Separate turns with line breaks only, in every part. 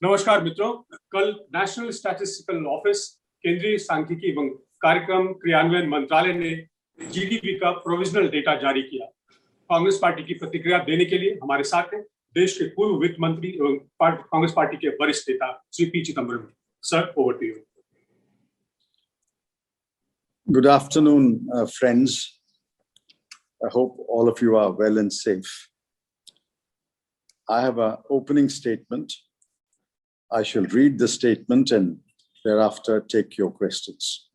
नमस्कार मित्रों, कल नेशनल स्टैटिस्टिकल ऑफिस, केंद्रीय सांख्यिकी एवं कार्यक्रम क्रियान्वयन मंत्रालय ने जीडीपी का प्रोविजनल डेटा जारी किया। कांग्रेस पार्टी की प्रतिक्रिया देने के लिए हमारे साथ हैं देश के पूर्व वित्त मंत्री एवं कांग्रेस पार्टी के वरिष्ठ नेता Shri P Chidambaram. Sir, over to you.
Good afternoon, friends. I hope all of you are well and safe. I have an opening statement. I shall read the statement and thereafter take your questions.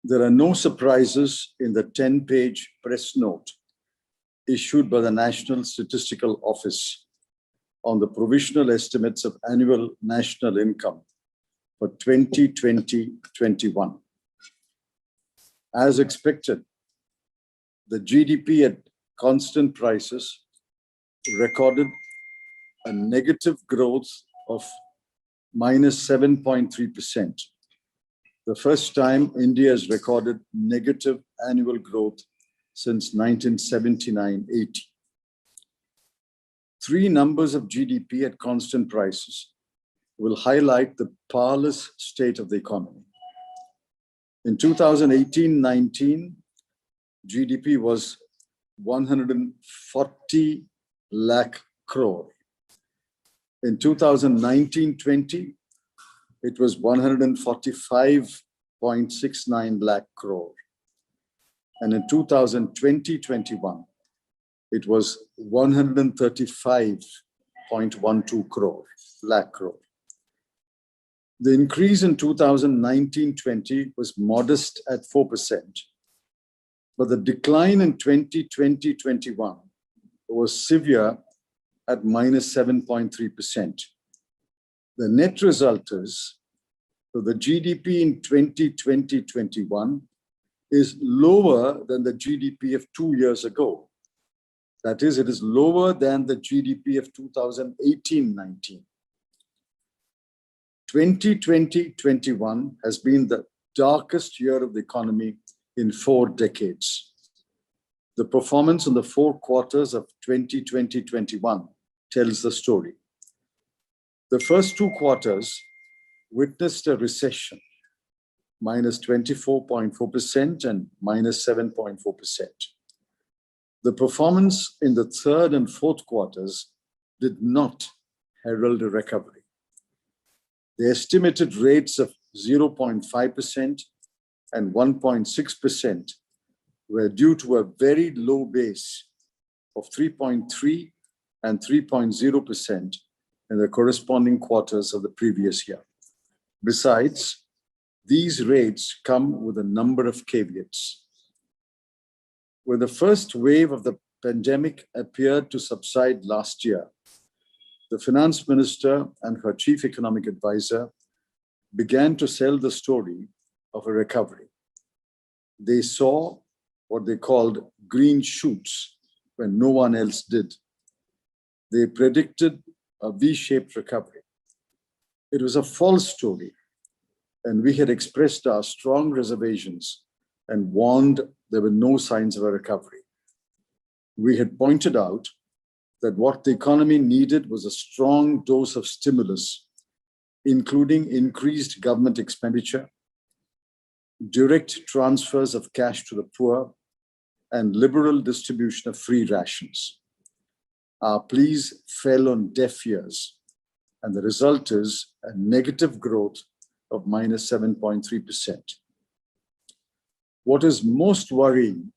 There are no surprises in the 10-page press note issued by the National Statistical Office on the provisional estimates of annual national income for 2020-21. As expected, the GDP at constant prices recorded a negative growth of -7.3%. The first time India has recorded negative annual growth since 1979-80. Three numbers of GDP at constant prices will highlight the parlous state of the economy. In 2018-19, GDP was 140 lakh crore. In 2019-20, it was 145.69 lakh crore. And in 2020-21, it was 135.12 lakh crore. The increase in 2019-20 was modest at 4%, but the decline in 2020-21 was severe at -7.3%. The net result is that the GDP in 2020-21 is lower than the GDP of 2 years ago. That is, it is lower than the GDP of 2018-19. 2020-21 has been the darkest year of the economy in 4 decades. The performance in the 4 quarters of 2020-21 tells the story. The first 2 quarters witnessed a recession, -24.4% and -7.4%. The performance in the third and fourth quarters did not herald a recovery. The estimated rates of 0.5% and 1.6% were due to a very low base of 3.3 and 3.0% in the corresponding quarters of the previous year. Besides, these rates come with a number of caveats. When the first wave of the pandemic appeared to subside last year, the finance minister and her chief economic advisor began to sell the story of a recovery. They saw what they called green shoots when no one else did. They predicted a V-shaped recovery. It was a false story, and we had expressed our strong reservations and warned there were no signs of a recovery. We had pointed out that what the economy needed was a strong dose of stimulus, including increased government expenditure, direct transfers of cash to the poor, and liberal distribution of free rations. Our pleas fell on deaf ears, and the result is a negative growth of -7.3%. What is most worrying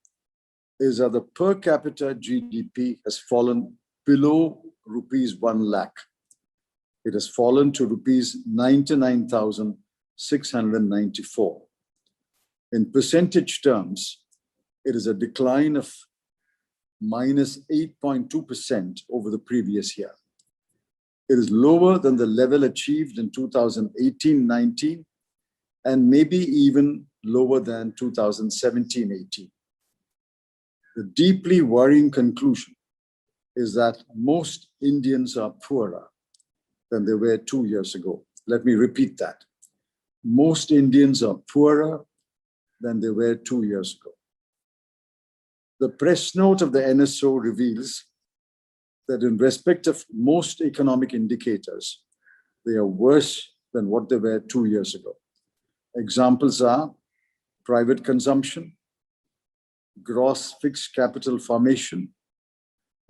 is that the per capita GDP has fallen below rupees 1 lakh. It has fallen to rupees 99,694. In percentage terms, it is a decline of -8.2% over the previous year. It is lower than the level achieved in 2018-19 and maybe even lower than 2017-18. The deeply worrying conclusion is that most Indians are poorer than they were 2 years ago. Let me repeat that. Most Indians are poorer than they were 2 years ago. The press note of the NSO reveals that in respect of most economic indicators, they are worse than what they were 2 years ago. Examples are private consumption, gross fixed capital formation,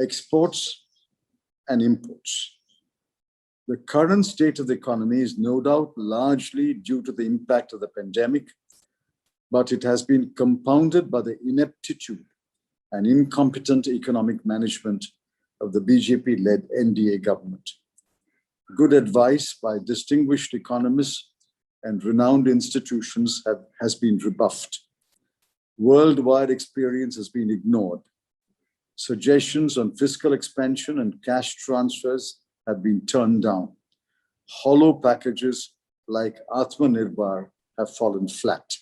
exports, and imports. The current state of the economy is no doubt largely due to the impact of the pandemic, but it has been compounded by the ineptitude and incompetent economic management of the BJP-led NDA government. Good advice by distinguished economists and renowned institutions has been rebuffed. Worldwide experience has been ignored. Suggestions on fiscal expansion and cash transfers have been turned down. Hollow packages like Atmanirbhar have fallen flat.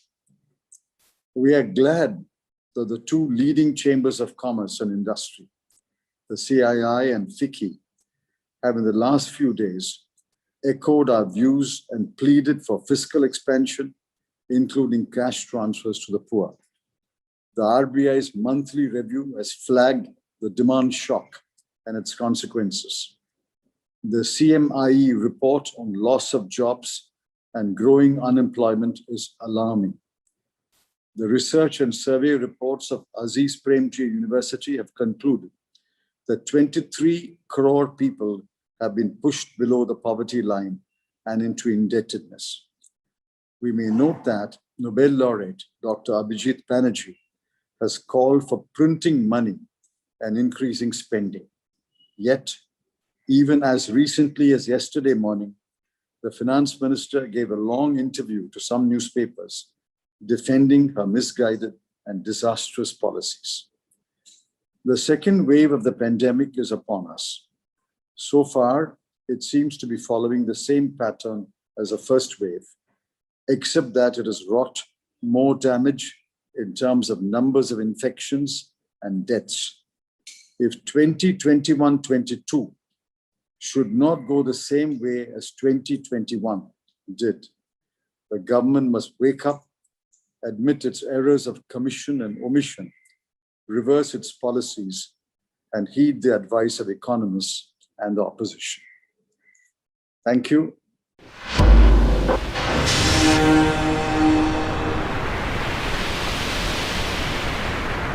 We are glad that the two leading chambers of commerce and industry, the CII and FICCI, have in the last few days echoed our views and pleaded for fiscal expansion, including cash transfers to the poor. The RBI's monthly review has flagged the demand shock and its consequences. The CMIE report on loss of jobs and growing unemployment is alarming. The research and survey reports of Aziz Premji University have concluded that 23 crore people have been pushed below the poverty line and into indebtedness. We may note that Nobel laureate Dr. Abhijit Banerjee has called for printing money and increasing spending. Yet, even as recently as yesterday morning, the finance minister gave a long interview to some newspapers defending her misguided and disastrous policies. The second wave of the pandemic is upon us. So far, it seems to be following the same pattern as the first wave, except that it has wrought more damage in terms of numbers of infections and deaths. If 2021-22 should not go the same way as 2021 did, the government must wake up, admit its errors of commission and omission, reverse its policies, and heed the advice of economists and the opposition. Thank you.